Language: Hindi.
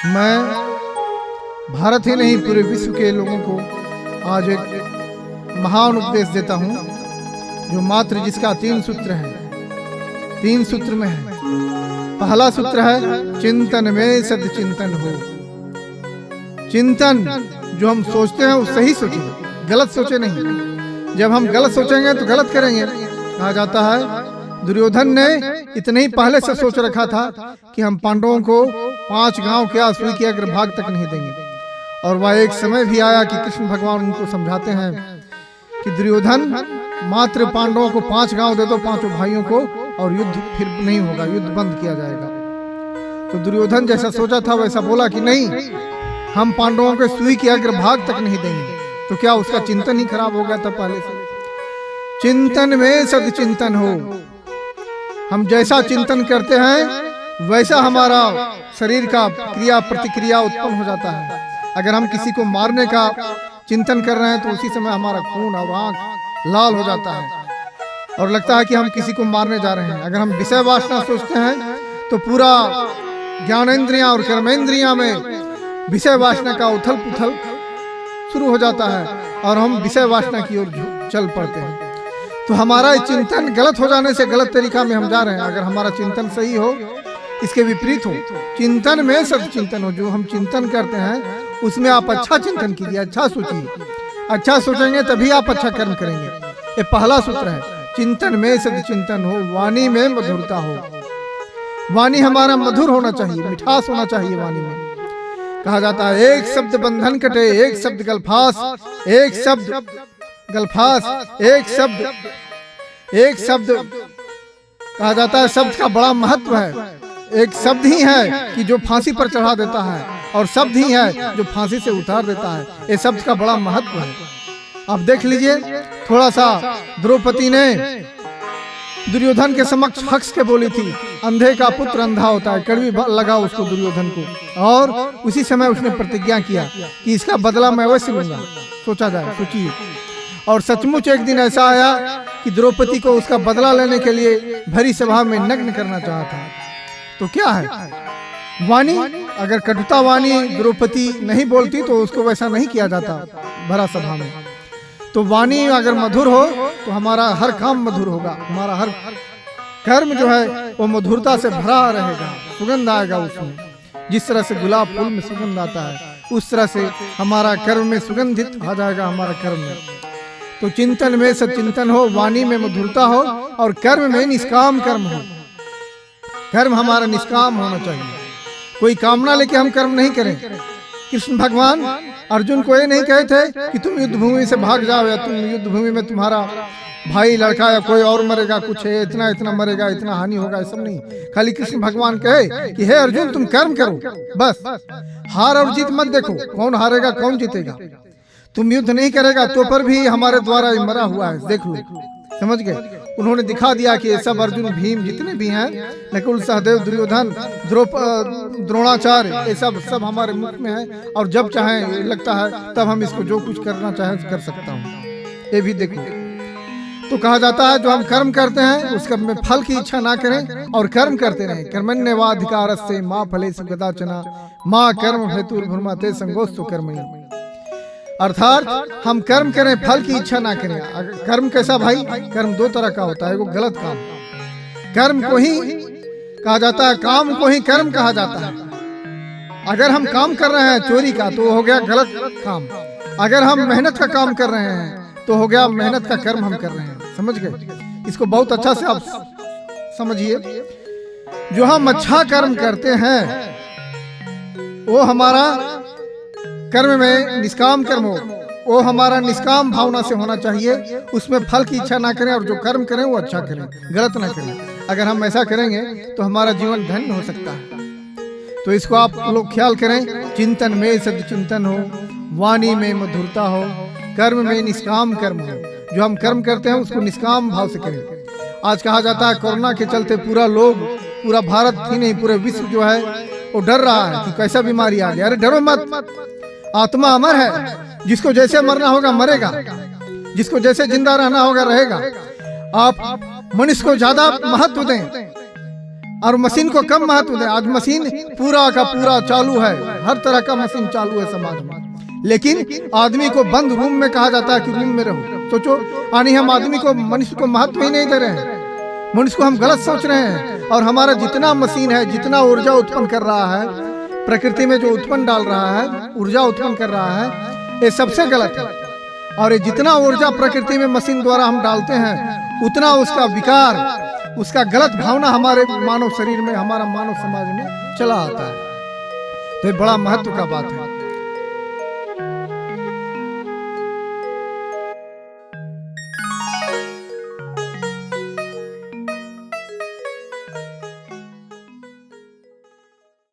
मैं भारत ही नहीं पूरे विश्व के लोगों को आज एक महान उपदेश देता हूँ, जो मात्र जिसका 3 सूत्र है, 3 सूत्र में है। पहला सूत्र है चिंतन में सदचिंतन हो। चिंतन जो हम सोचते हैं वो सही सोचें, गलत सोचे नहीं। जब हम गलत सोचेंगे तो गलत करेंगे। कहा जाता है दुर्योधन ने इतने ही पहले से सोच रखा था कि हम पांडवों को 5 गांव के आसुरी के अग्रभाग तक नहीं देंगे। और वह एक समय भी आया कि कृष्ण भगवान उनको समझाते हैं कि दुर्योधन मात्र पांडवों को 5 गांव दे दो, 5 भाइयों को, और युद्ध फिर नहीं होगा, युद्ध बंद किया जाएगा। तो दुर्योधन जैसा सोचा था वैसा बोला कि नहीं, हम पांडवों के सुई के अग्रभाग तक नहीं देंगे। तो क्या उसका चिंतन ही खराब हो गया था पहले से? चिंतन में सदचिंतन हो। हम जैसा चिंतन करते हैं वैसा हमारा शरीर का क्रिया प्रतिक्रिया उत्पन्न हो जाता है। अगर हम किसी को मारने का चिंतन कर रहे हैं तो उसी समय हमारा खून और आंख लाल हो जाता है और लगता है कि हम किसी को मारने जा रहे हैं। अगर हम विषय वासना सोचते हैं तो पूरा ज्ञानेंद्रियां और कर्मेंद्रियां में विषय वासना का उथल पुथल शुरू हो जाता है और हम विषय वासना की ओर चल पड़ते हैं। तो हमारा चिंतन गलत हो जाने से गलत तरीका में हम जा रहे हैं। अगर हमारा चिंतन सही हो, इसके विपरीत हो, चिंतन में सदचिंतन हो, जो हम चिंतन करते हैं उसमें आप अच्छा चिंतन कीजिए, अच्छा सोचिए। अच्छा सोचेंगे तभी आप अच्छा कर्म करेंगे। ये पहला सूत्र है, चिंतन में सदचिंतन हो। वाणी में मधुरता हो। वाणी हमारा मधुर होना चाहिए, मिठास होना चाहिए वाणी में। कहा जाता है एक शब्द बंधन कटे, एक शब्द गलफास, एक शब्द गलफास, एक शब्द कहा जाता है शब्द का बड़ा महत्व है। एक शब्द ही है कि जो फांसी पर चढ़ा देता है और शब्द ही है जो फांसी से उतार देता है। ये शब्द का बड़ा महत्व है। आप देख लीजिए, थोड़ा सा द्रौपदी ने दुर्योधन के समक्ष हक्स के बोली थी, अंधे का पुत्र अंधा होता है। कड़वी लगा उसको दुर्योधन को, और उसी समय उसने प्रतिज्ञा किया कि इसका बदला मैं अवश्य लूंगा। सोचा जाए, सोचिए। और सचमुच एक दिन ऐसा आया कि द्रौपदी को उसका बदला लेने के लिए भरी सभा में नग्न करना चाहा था। तो क्या है वाणी? अगर कटुता वाणी द्रौपदी नहीं बोलती तो उसको वैसा नहीं किया जाता भरा सभा में। तो वाणी अगर मधुर हो तो हमारा हर काम मधुर होगा, हमारा हर कर्म जो है वो मधुरता से भरा रहेगा, सुगंध आएगा उसमें। जिस तरह से गुलाब फूल में सुगंध आता है उस तरह से हमारा कर्म में सुगंधित आ जाएगा हमारा कर्म में। तो चिंतन में सदचिंतन हो, वाणी में मधुरता हो और कर्म में निष्काम कर्म हो। कर्म हमारा निष्काम होना चाहिए। कोई कामना लेके हम कर्म नहीं करें। कृष्ण भगवान अर्जुन को ये नहीं कहे थे कि तुम युद्ध भूमि से भाग जाओ, या तुम युद्ध भूमि में तुम्हारा भाई लड़का या कोई और मरेगा, कुछ है इतना इतना मरेगा, इतना हानि होगा, ये सब नहीं। खाली कृष्ण भगवान कहे कि हे अर्जुन तुम कर्म करो, बस हार और जीत मत देखो, कौन हारेगा कौन जीतेगा। तुम युद्ध नहीं करेगा तो पर भी हमारे द्वारा मरा हुआ है, देख लो। समझ गए? उन्होंने दिखा दिया कि ये सब अर्जुन भीम जितने भी हैं, नकुल सहदेव दुर्योधन द्रोणाचार्य, ये सब हमारे मुख में है और जब चाहे लगता है तब हम इसको जो कुछ करना चाहे कर सकता हूँ। ये भी देखो। तो कहा जाता है जो हम कर्म करते हैं उसका में फल की इच्छा ना करें और कर्म करते रहें। कर्मण्येवाधिकारस्ते मा फलेषु कदाचन मा कर्म हेतुर्भुर्मते संगोस्तु कर्मणि। अर्थात हम कर्म करें, फल की इच्छा ना करें। कर्म कैसा भाई? कर्म 2 तरह का होता है। वो गलत काम, कर्म को ही कहा जाता है, काम को ही कर्म कहा जाता है। अगर हम काम कर रहे हैं चोरी का तो हो गया गलत काम। अगर हम मेहनत का काम कर रहे हैं तो हो गया मेहनत का कर्म हम कर रहे हैं। समझ गए? इसको बहुत अच्छा से आप समझिए। जो हम अच्छा कर्म करते हैं वो हमारा कर्म में निष्काम कर्म हो, वो हमारा निष्काम भावना से होना चाहिए। उसमें फल की इच्छा ना करें और जो कर्म करें वो अच्छा करें, गलत ना करें। अगर हम ऐसा करेंगे तो हमारा जीवन धन्य हो सकता है। तो इसको आप लोग ख्याल करें। चिंतन में सदचिंतन हो, वाणी में मधुरता हो, कर्म में निष्काम कर्म हो। जो हम कर्म करते हैं उसको निष्काम भाव से करें। आज कहा जाता है कोरोना के चलते पूरा भारत ही नहीं पूरे विश्व जो है वो डर रहा है कि कैसा बीमारी आ गया। अरे डरो मत, आत्मा अमर है। जिसको जैसे मरना होगा मरेगा, जिसको जैसे जिंदा रहना होगा रहेगा। आप मनुष्य को ज्यादा महत्व दें, और मशीन को कम महत्व दे। आज मशीन पूरा का पूरा चालू है, हर तरह का मशीन चालू है समाज में, लेकिन आदमी को बंद रूम में कहा जाता है कि रूम में रहो। सोचो, यानी हम आदमी को, मनुष्य को महत्व ही नहीं दे रहे हैं, मनुष्य को हम गलत सोच रहे हैं। और हमारा जितना मशीन है, जितना ऊर्जा उत्पन्न कर रहा है, प्रकृति में जो उत्पन्न डाल रहा है, ऊर्जा उत्पन्न कर रहा है, ये सबसे गलत है। और ये जितना ऊर्जा प्रकृति में मशीन द्वारा हम डालते हैं, उतना उसका विकार, उसका गलत भावना हमारे मानव शरीर में, हमारा मानव समाज में चला आता है। तो ये बड़ा महत्व का बात है।